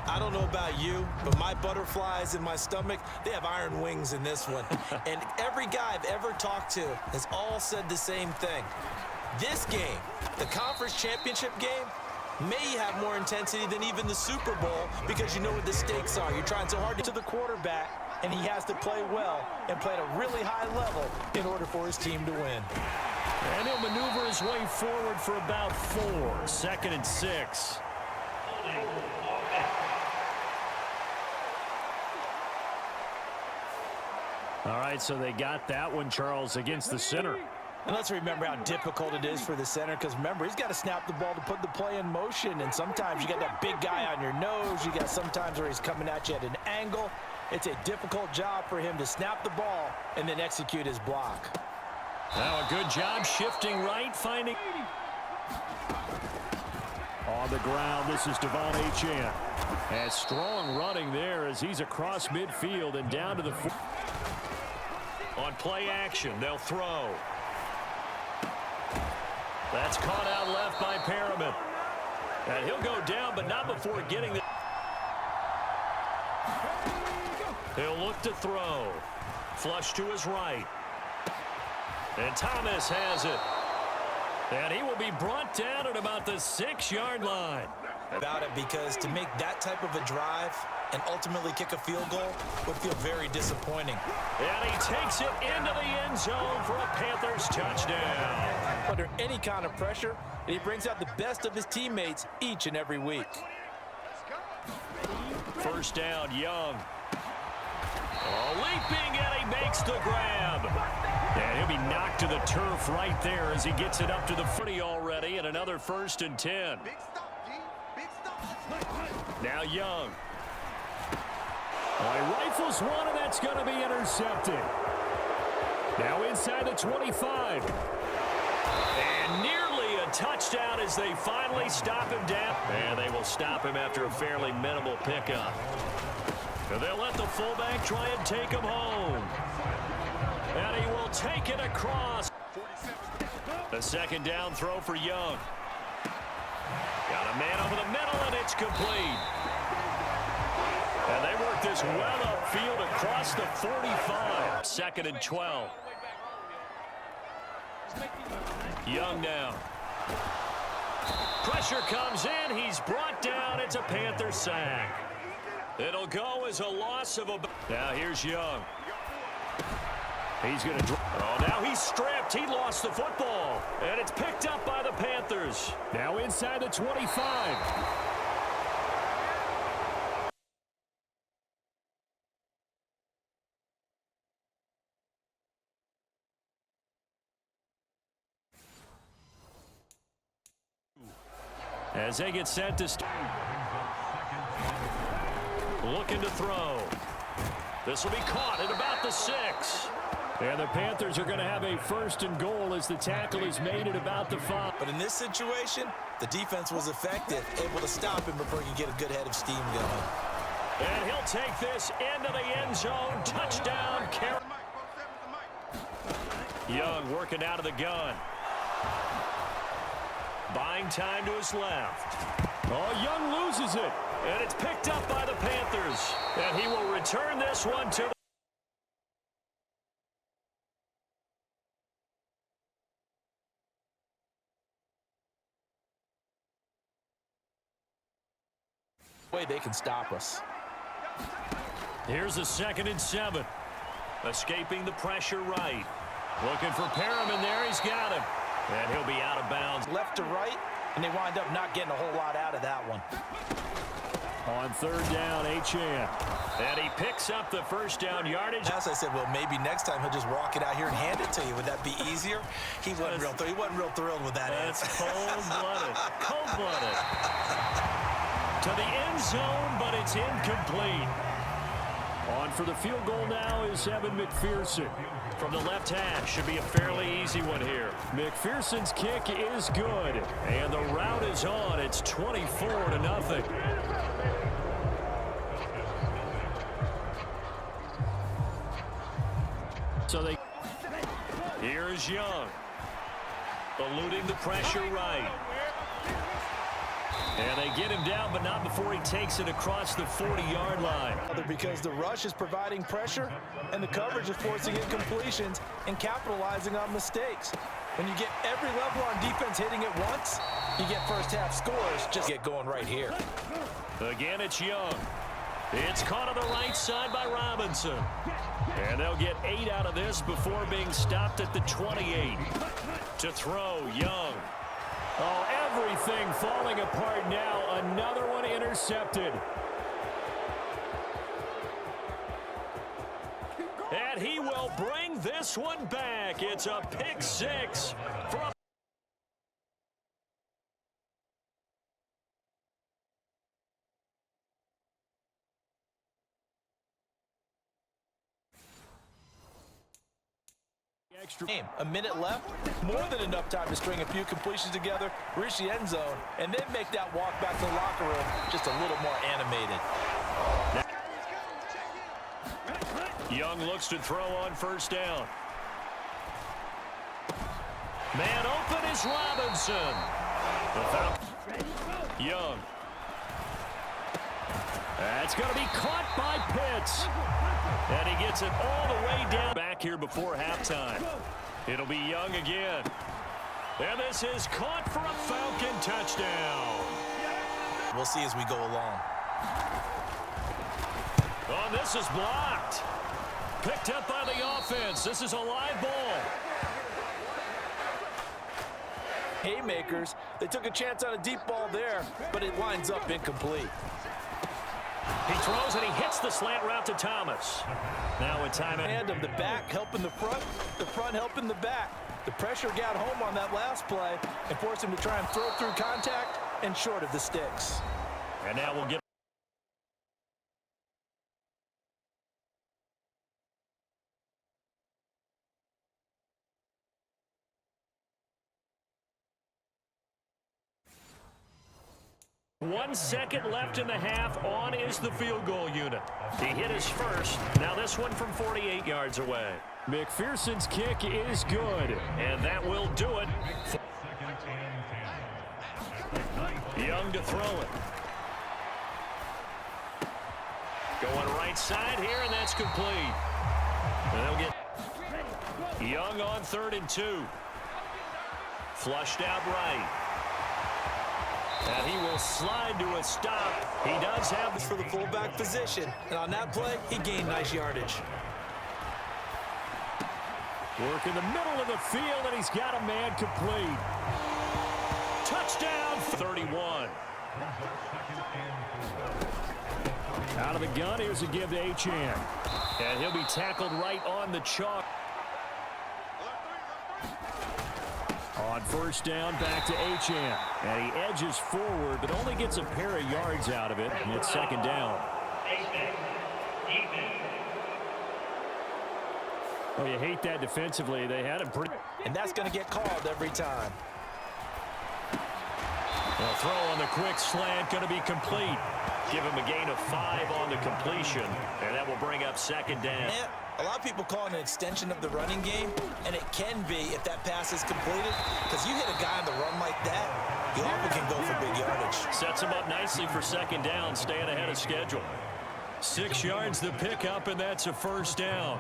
I don't know about you, but my butterflies in my stomach, they have iron wings in this one. And every guy I've ever talked to has all said the same thing. This game, the conference championship game, may have more intensity than even the Super Bowl because you know what the stakes are. You're trying so hard to the quarterback, and he has to play well and play at a really high level in order for his team to win. And he'll maneuver his way forward for about 4. 2nd and 6. All right, so they got that one, Charles, against the center. And let's remember how difficult it is for the center because, remember, he's got to snap the ball to put the play in motion. And sometimes you got that big guy on your nose. You got sometimes where he's coming at you at an angle. It's a difficult job for him to snap the ball and then execute his block. Now a good job shifting right, finding. On the ground, this is Devon Achane. And strong running there as he's across midfield and down to the. On play action, they'll throw. That's caught out left by Perriman. And he'll go down, but not before getting the. He'll look to throw. Flush to his right. And Thomas has it. And he will be brought down at about the 6-yard line. About it because to make that type of a drive and ultimately kick a field goal would feel very disappointing. And he takes it into the end zone for a Panthers touchdown. Under any kind of pressure, and he brings out the best of his teammates each and every week. First down, Young. Oh, leaping, and he makes the grab. And he'll be knocked to the turf right there as he gets it up to the 40 already, and another 1st and 10. Now Young. He rifles one, and that's going to be intercepted. Now inside the 25. And nearly a touchdown as they finally stop him down. And they will stop him after a fairly minimal pickup. And they'll let the fullback try and take him home. And he will take it across. The 2nd down throw for Young. Got a man over the middle, and it's complete. And they work this well upfield across the 45. 2nd and 12. Young now. Pressure comes in. He's brought down. It's a Panther sack. It'll go as a loss of a. Now here's Young. He's going to. Oh, now he's stripped. He lost the football. And it's picked up by the Panthers. Now inside the 25. As they get set to start. Looking to throw. This will be caught at about the 6. And the Panthers are going to have a 1st and goal as the tackle is made at about the 5. But in this situation, the defense was effective, able to stop him before he could get a good head of steam going. And he'll take this into the end zone. Touchdown. Young working out of the gun. Buying time to his left. Oh, Young loses it. And it's picked up by the Panthers. And he will return this one to the. Way they can stop us. Here's a 2nd and 7. Escaping the pressure right. Looking for Perriman there. He's got him. And he'll be out of bounds. Left to right, and they wind up not getting a whole lot out of that one. On 3rd down, Achane. And he picks up the 1st down yardage. As I said, well, maybe next time he'll just walk it out here and hand it to you. Would that be easier? He wasn't real thrilled with that. That's cold-blooded. Cold-blooded. To the end zone, but it's incomplete. On for the field goal now is Evan McPherson. From the left hash, should be a fairly easy one here. McPherson's kick is good, and the route is on. It's 24-0. So they. Here's Young. Eluding the pressure right. And they get him down, but not before he takes it across the 40-yard line. Because the rush is providing pressure, and the coverage is forcing incompletions and capitalizing on mistakes. When you get every level on defense hitting it once, you get first-half scores. Just get going right here. Again, it's Young. It's caught on the right side by Robinson. And they'll get 8 out of this before being stopped at the 28. To throw, Young. Oh, everything falling apart now. Another one intercepted. And he will bring this one back. It's a pick six from extra game. A minute left, more than enough time to string a few completions together, reach the end zone, and then make that walk back to the locker room just a little more animated. Young looks to throw on first down. Man open is Robinson. Young. That's going to be caught by Pitts. And he gets it all the way down. Back here before halftime. It'll be Young again. And this is caught for a Falcon touchdown. We'll see as we go along. Oh, this is blocked. Picked up by the offense. This is a live ball. Haymakers. They took a chance on a deep ball there, but it winds up incomplete. He throws and he hits the slant route to Thomas. Now a timeout. And of the back helping the front helping the back. The pressure got home on that last play and forced him to try and throw through contact and short of the sticks. And now we'll get One second left in the half. On is the field goal unit. He hit his first. Now this one from 48 yards away. McPherson's kick is good. And that will do it. Young to throw it. Going right side here, and that's complete. And they'll get Young on 3rd and 2. Flushed out right. And he will slide to a stop. He does have this for the fullback position. And on that play, he gained nice yardage. Work in the middle of the field, and he's got a man complete. Touchdown, 31. Out of the gun, here's a give to Achane. And he'll be tackled right on the chalk. On first down, back to Achane. And he edges forward, but only gets a pair of yards out of it. And it's 2nd down. Oh, you hate that defensively. They had him pretty. And that's going to get called every time. A throw on the quick slant, going to be complete. Give him a gain of 5 on the completion. And that will bring up 2nd down. Yeah. A lot of people call it an extension of the running game, and it can be if that pass is completed, because you hit a guy on the run like that, you often can go for big yardage. Sets him up nicely for 2nd down, staying ahead of schedule. 6 yards the pickup, and that's a first down.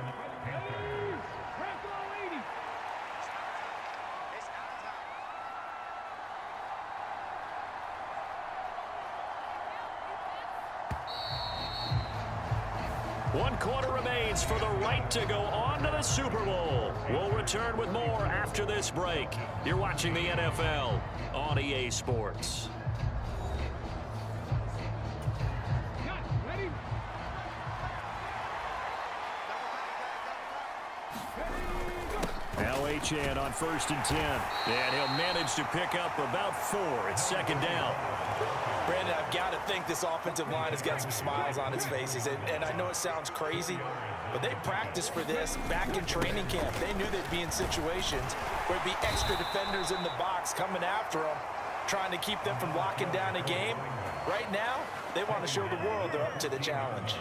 One quarter remains for the right to go on to the Super Bowl. We'll return with more after this break. You're watching the NFL on EA Sports. Now Achane on 1st and 10. And he'll manage to pick up about 4. It's 2nd down. Brandon, I've got to think this offensive line has got some smiles on its faces. And I know it sounds crazy, but they practiced for this back in training camp. They knew they'd be in situations where there'd be extra defenders in the box coming after them, trying to keep them from locking down a game. Right now, they want to show the world they're up to the challenge.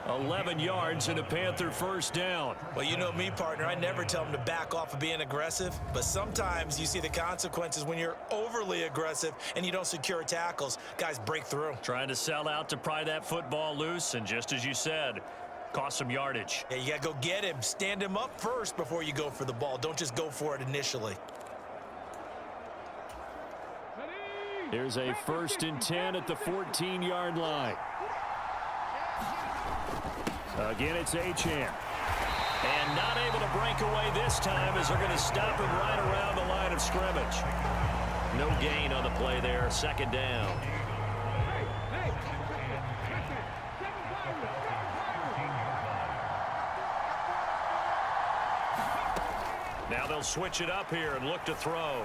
11 yards and a Panther first down. Well, you know me, partner. I never tell them to back off of being aggressive, but sometimes you see the consequences when you're overly aggressive and you don't secure tackles. Guys break through. Trying to sell out to pry that football loose, and just as you said, cost some yardage. Yeah, you got to go get him. Stand him up first before you go for the ball. Don't just go for it initially. Here's a 1st and 10 at the 14-yard line. Again, it's Achane. And not able to break away this time as they're going to stop him right around the line of scrimmage. No gain on the play there. 2nd down. Now they'll switch it up here and look to throw.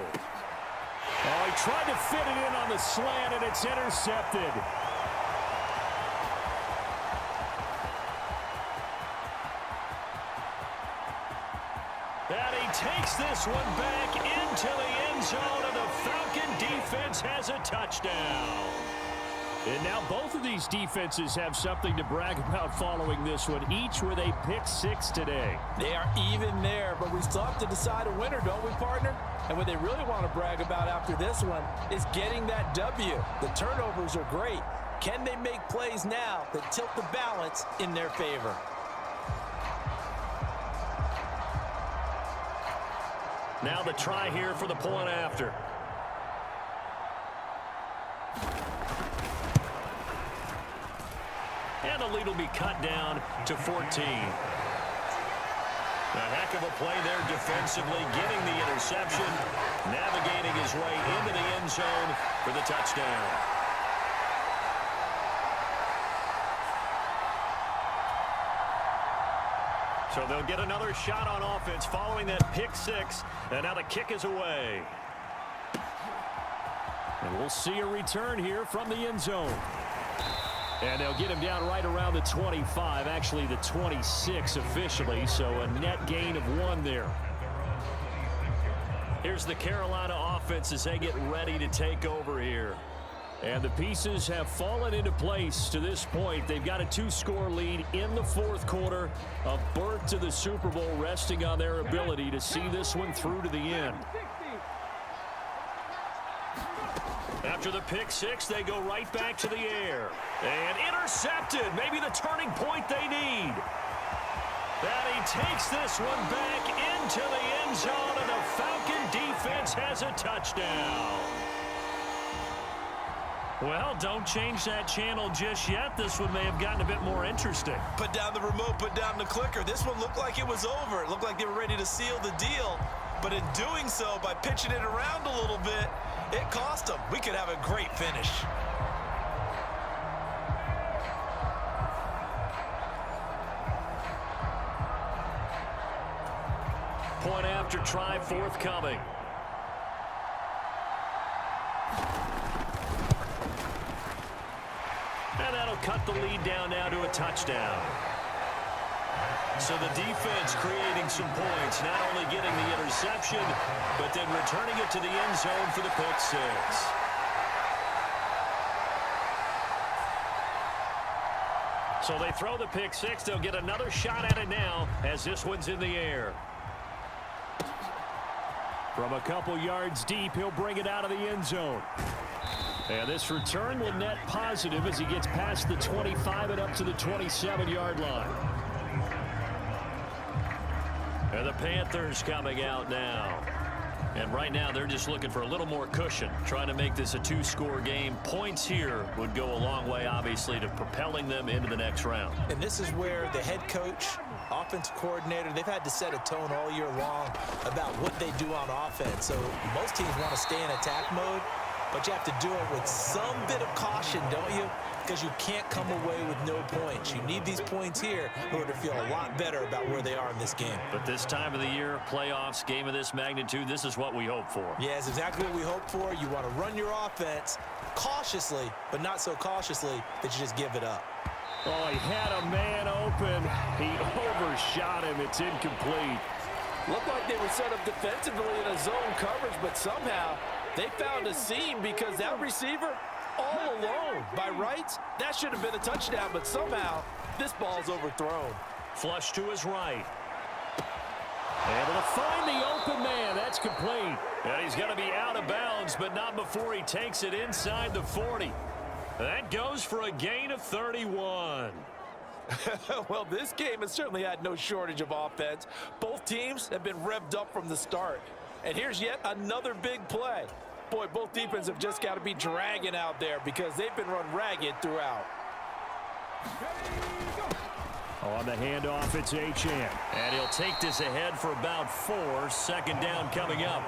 Oh, he tried to fit it in on the slant, and it's intercepted. And he takes this one back into the end zone, and the Falcon defense has a touchdown. And now both of these defenses have something to brag about following this one, each with a pick 6 today. They are even there, but we still have to decide a winner, don't we, partner? And what they really want to brag about after this one is getting that W. The turnovers are great. Can they make plays now that tilt the balance in their favor? Now the try here for the point after. And the lead will be cut down to 14. A heck of a play there defensively, getting the interception, navigating his way into the end zone for the touchdown. So they'll get another shot on offense following that pick 6, and now the kick is away. And we'll see a return here from the end zone. And they'll get him down right around the 25, actually the 26 officially, so a net gain of 1 there. Here's the Carolina offense as they get ready to take over here. And the pieces have fallen into place to this point. They've got a 2-score lead in the 4th quarter. A berth to the Super Bowl resting on their ability to see this one through to the end. After the pick 6, they go right back to the air. And intercepted. Maybe the turning point they need. And he takes this one back into the end zone, and the Falcon defense has a touchdown. Well, don't change that channel just yet. This one may have gotten a bit more interesting. Put down the remote, put down the clicker. This one looked like it was over. It looked like they were ready to seal the deal. But in doing so, by pitching it around a little bit, it cost them. We could have a great finish. Point after try forthcoming. And that'll cut the lead down now to a touchdown. So the defense creating some points, not only getting the interception, but then returning it to the end zone for the pick 6. So they throw the pick 6. They'll get another shot at it now as this one's in the air. From a couple yards deep, he'll bring it out of the end zone. And this return will net positive as he gets past the 25 and up to the 27-yard line. And the Panthers coming out now. And right now they're just looking for a little more cushion, trying to make this a 2-score game. Points here would go a long way, obviously, to propelling them into the next round. And this is where the head coach, offensive coordinator, they've had to set a tone all year long about what they do on offense. So most teams want to stay in attack mode, but you have to do it with some bit of caution, don't you? Because you can't come away with no points. You need these points here in order to feel a lot better about where they are in this game. But this time of the year, playoffs, game of this magnitude, this is what we hope for. Yeah, it's exactly what we hope for. You want to run your offense cautiously, but not so cautiously that you just give it up. Oh, he had a man open. He overshot him. It's incomplete. Looked like they were set up defensively in a zone coverage, but somehow they found a seam because that receiver, all alone. By rights, that should have been a touchdown, but somehow this ball's overthrown. Flush to his right. Able to find the open man. That's complete. And he's going to be out of bounds, but not before he takes it inside the 40. That goes for a gain of 31. Well, this game has certainly had no shortage of offense. Both teams have been revved up from the start. And here's yet another big play. Boy, both defenses have just got to be dragging out there because they've been run ragged throughout. On the handoff, it's Achane. And he'll take this ahead for about 4. Second down coming up.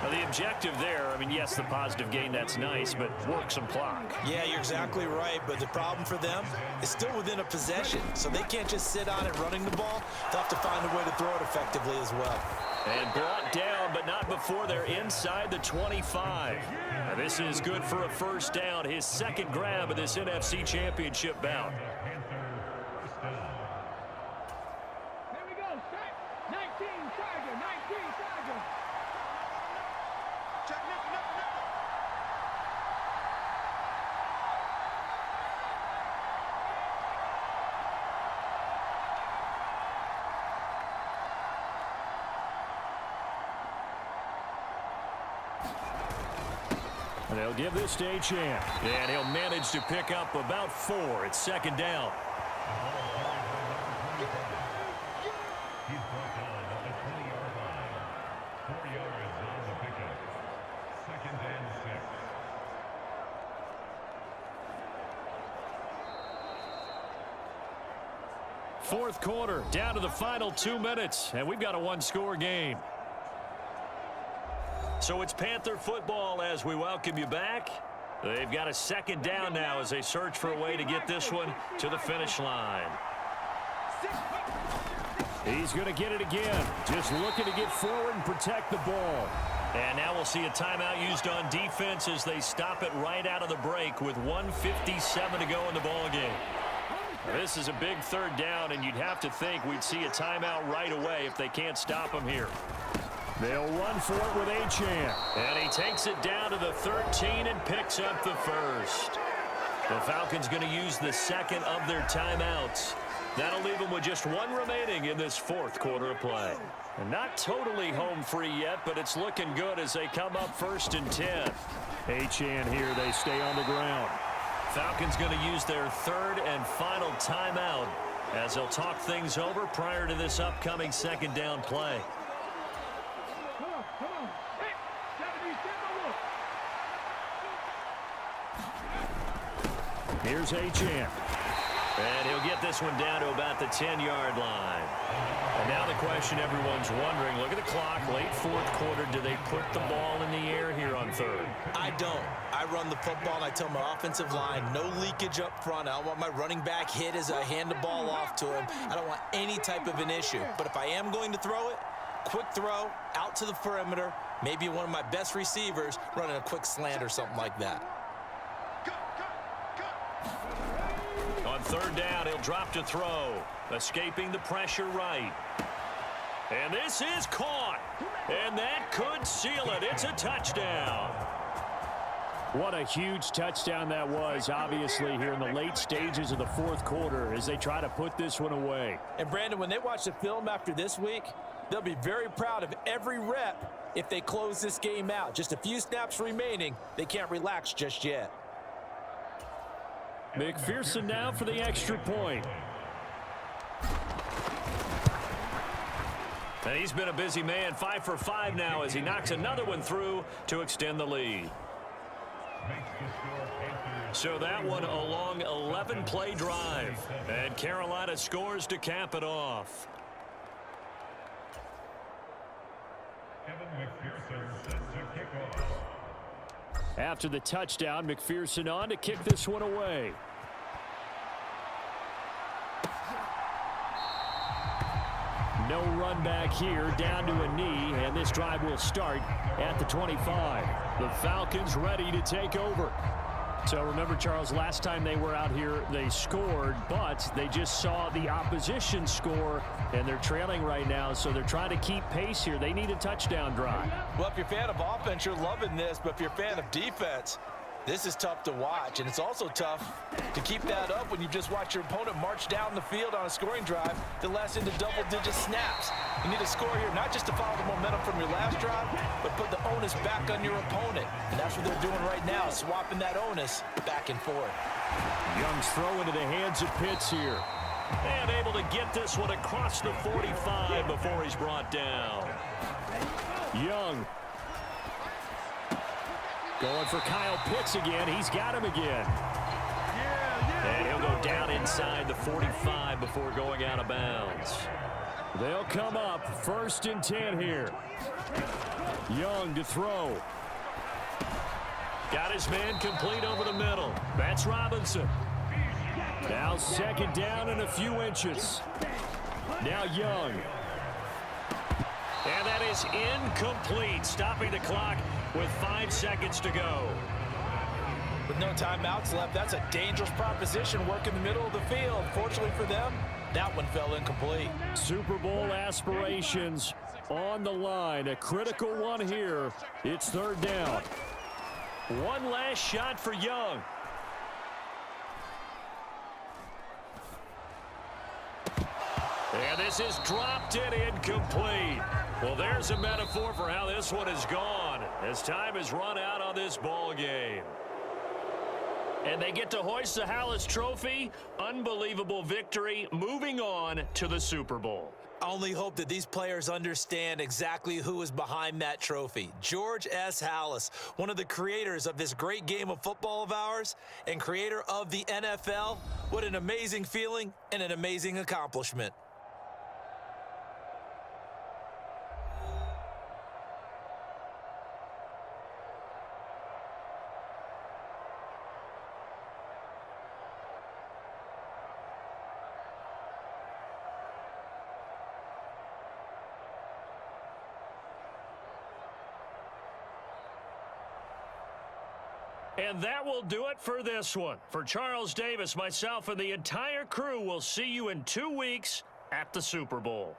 Now, the objective there, I mean, yes, the positive gain, that's nice, but work some clock. Yeah, you're exactly right, but the problem for them is still within a possession, so they can't just sit on it running the ball. They'll have to find a way to throw it effectively as well. And brought down, but not before they're inside the 25. Now, this is good for a first down, his second grab of this NFC Championship bout. They'll give this to Achane. And he'll manage to pick up about 4. It's second down. He's brought down at the 20-yard line. 4 yards on the pickup. Second and 6. Fourth quarter, down to the final 2 minutes, and we've got a one-score game. So it's Panther football as we welcome you back. They've got a second down now as they search for a way to get this one to the finish line. He's going to get it again. Just looking to get forward and protect the ball. And now we'll see a timeout used on defense as they stop it right out of the break with 1:57 to go in the ballgame. This is a big third down, and you'd have to think we'd see a timeout right away if they can't stop him here. They'll run for it with Achane. And he takes it down to the 13 and picks up the first. The Falcons going to use the second of their timeouts. That'll leave them with just 1 remaining in this fourth quarter of play. And not totally home free yet, but it's looking good as they come up 1st and 10. Achane here, they stay on the ground. Falcons going to use their 3rd and final timeout as they'll talk things over prior to this upcoming second down play. Here's Achane. And he'll get this one down to about the 10-yard line. And now the question everyone's wondering, look at the clock, late fourth quarter, do they put the ball in the air here on 3rd? I don't. I run the football and I tell my offensive line, no leakage up front. I don't want my running back hit as I hand the ball off to him. I don't want any type of an issue. But if I am going to throw it, quick throw, out to the perimeter, maybe one of my best receivers running a quick slant or something like that. On 3rd down, he'll drop to throw, escaping the pressure right. And this is caught, and that could seal it. It's a touchdown. What a huge touchdown that was, obviously, here in the late stages of the fourth quarter as they try to put this one away. And, Brandon, when they watch the film after this week, they'll be very proud of every rep if they close this game out. Just a few snaps remaining. They can't relax just yet. McPherson now for the extra point. And he's been a busy man, 5 for 5 now as he knocks another one through to extend the lead. So that one a long 11-play drive. And Carolina scores to cap it off. Kevin McPherson sets a kickoff. After the touchdown, McPherson on to kick this one away. No run back here, down to a knee, and this drive will start at the 25. The Falcons ready to take over. So remember, Charles, last time they were out here, they scored, but they just saw the opposition score, and they're trailing right now, so they're trying to keep pace here. They need a touchdown drive. Well, if you're a fan of offense, you're loving this, but if you're a fan of defense, This is tough to watch, and it's also tough to keep that up when you just watch your opponent march down the field on a scoring drive that lasts into double-digit snaps. You need to score here, not just to follow the momentum from your last drive, but put the onus back on your opponent. And that's what they're doing right now, swapping that onus back and forth. Young's throw into the hands of Pitts here. And able to get this one across the 45 before he's brought down. Young. Going for Kyle Pitts again. He's got him again. And he'll go down inside the 45 before going out of bounds. They'll come up 1st and 10 here. Young to throw. Got his man complete over the middle. That's Robinson. Now 2nd down and a few inches. Now Young. And that is incomplete, stopping the clock with 5 seconds to go. With no timeouts left, that's a dangerous proposition. Work in the middle of the field. Fortunately for them, that one fell incomplete. Super Bowl aspirations on the line. A critical one here. It's 3rd down. One last shot for Young. And this is dropped and incomplete. Well, there's a metaphor for how this one is gone as time has run out on this ball game. And they get to hoist the Hallis Trophy. Unbelievable victory. Moving on to the Super Bowl. I only hope that these players understand exactly who is behind that trophy. George S. Hallis, one of the creators of this great game of football of ours and creator of the NFL. What an amazing feeling and an amazing accomplishment. And that will do it for this one. For Charles Davis, myself, and the entire crew, will see you in 2 weeks at the Super Bowl.